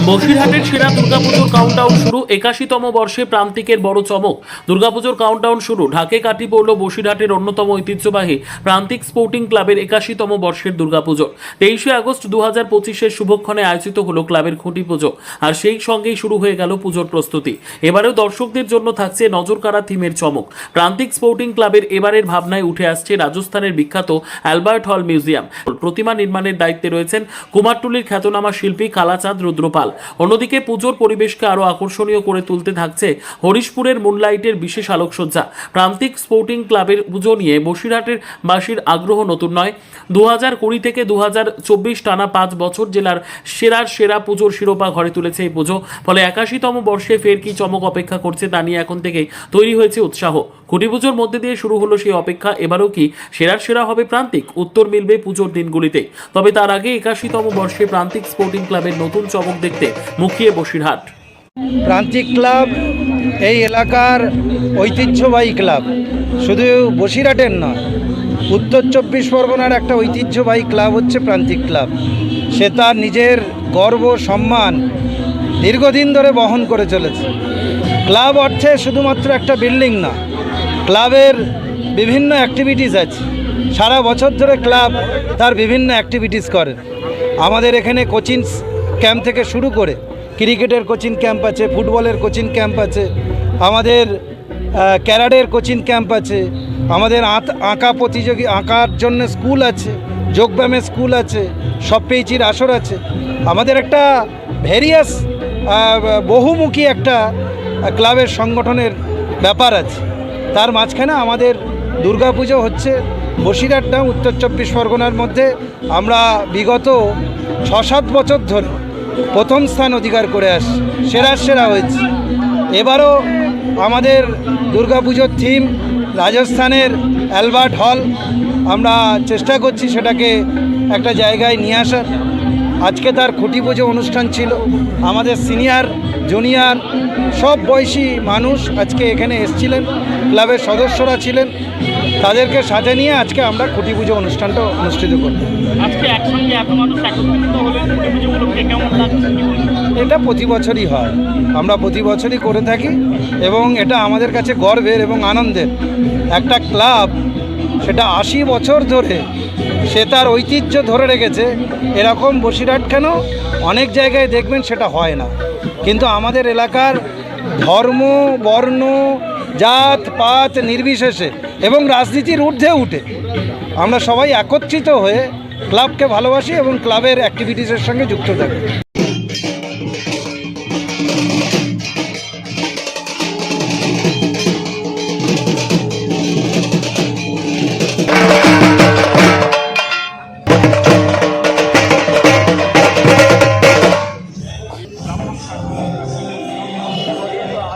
বসিরহাটের সেরা দুর্গাপুজোর কাউন্টডাউন শুরু। 81তম বর্ষে প্রান্তিকের বড় চমক। দুর্গাপুজোর কাউন্টডাউন শুরু। ঢাকে কাঠি পড়ল বসিরহাটের অন্যতম ঐতিহ্যবাহী প্রান্তিক স্পোর্টিং ক্লাবের 81তম বর্ষের দুর্গাপুজো। 23শে আগস্ট 2025-এর শুভক্ষণে আয়োজিত হলো ক্লাবের খুঁটি পুজো। আর সেই সঙ্গেই শুরু হয়ে গেল পুজোর প্রস্তুতি। এবারেও দর্শকদের জন্য থাকছে নজরকাড়া থিমের চমক। প্রান্তিক স্পোর্টিং ক্লাবের এবারের ভাবনায় উঠে আসছে রাজস্থানের বিখ্যাত অ্যালবার্ট হল মিউজিয়াম। প্রতিমা নির্মাণের দায়িত্বে রয়েছেন কুমারটুলির খ্যাতনামা শিল্পী কালাচাঁদ রুদ্রপাল। অন্যদিকে পুজোর পরিবেশকে আরো আকর্ষণীয় করে তুলতে থাকছে হরিশপুরের মুনলাইটের বিশেষ আলোকসজ্জা। প্রান্তিক স্পোর্টিং ক্লাবের পুজো নিয়ে বসিরহাটের বাসীর আগ্রহ নতুন নয়। 2020 থেকে 2024 টানা 5 বছর জেলার সেরা পুজোর শিরোপা ঘরে তুলেছে এই পুজো। ফলে 81তম বর্ষে ফের কি চমক অপেক্ষা করছে তা নিয়ে এখন থেকে তৈরি হয়েছে উৎসাহ। খুঁটি পুজোর মধ্যে দিয়ে শুরু হলো সেই অপেক্ষা। এবারও কি সেরা হবে প্রান্তিক? উত্তর মিলবে পুজোর দিনগুলিতে। তবে তার আগে 81তম বর্ষে প্রান্তিক স্পোর্টিং ক্লাবের নতুন চমক দেখতে মুখিয়ে বসিরহাট। প্রান্তিক ক্লাব এই এলাকার ঐতিহ্যবাহী ক্লাব, শুধু বসিরহাটের নয়, উত্তর 24 পরগনার একটা ঐতিহ্যবাহী ক্লাব হচ্ছে প্রান্তিক ক্লাব। সে তার নিজের গর্ব সম্মান দীর্ঘদিন ধরে বহন করে চলেছে। ক্লাব অর্থে শুধুমাত্র একটা বিল্ডিং না, ক্লাবের বিভিন্ন অ্যাক্টিভিটিস আছে। সারা বছর ধরে ক্লাব তার বিভিন্ন অ্যাক্টিভিটিস করে। আমাদের এখানে কোচিং ক্যাম্প থেকে শুরু করে ক্রিকেটের কোচিং ক্যাম্প আছে, ফুটবলের কোচিং ক্যাম্প আছে, আমাদের ক্যারাটের কোচিং ক্যাম্প আছে, আমাদের আঁকার জন্য স্কুল আছে, যোগব্যায়ামের স্কুল আছে, সব পেইচির আসর আছে। আমাদের একটা ভেরিয়াস বহুমুখী একটা ক্লাবের সংগঠনের ব্যাপার আছে। তার মাঝখানে আমাদের দুর্গাপুজো হচ্ছে বসিরহাটটা উত্তর 24 পরগনার মধ্যে। আমরা বিগত 6-7 বছর ধরে প্রথম স্থান অধিকার করে আসছি, সেরা হয়েছে। এবারও আমাদের দুর্গাপুজোর থিম রাজস্থানের অ্যালবার্ট হল। আমরা চেষ্টা করছি সেটাকে একটা জায়গায় নিয়ে আসার। আজকে তার খুঁটি পুজো অনুষ্ঠান ছিল। আমাদের সিনিয়র জুনিয়র সব বয়সী মানুষ আজকে এখানে এসেছিলেন, ক্লাবের সদস্যরা ছিলেন। তাদেরকে সাথে নিয়ে আজকে আমরা খুঁটি পুজো অনুষ্ঠানটা অনুষ্ঠিত করব। এটা প্রতি বছরই হয়, আমরা প্রতি বছরই করে থাকি এবং এটা আমাদের কাছে গর্বের এবং আনন্দের। একটা ক্লাব সেটা 80 বছর ধরে সে তার ঐতিহ্য ধরে রেখেছে। এরকম বসিরহাট কেন অনেক জায়গায় দেখবেন সেটা হয় না, কিন্তু আমাদের এলাকার ধর্ম, বর্ণ, জাত পাত নির্বিশেষে এবং রাজনীতির ঊর্ধ্বে উঠে আমরা সবাই একত্রিত হয়ে ক্লাবকে ভালোবাসি এবং ক্লাবের অ্যাক্টিভিটিসের সঙ্গে যুক্ত থাকি।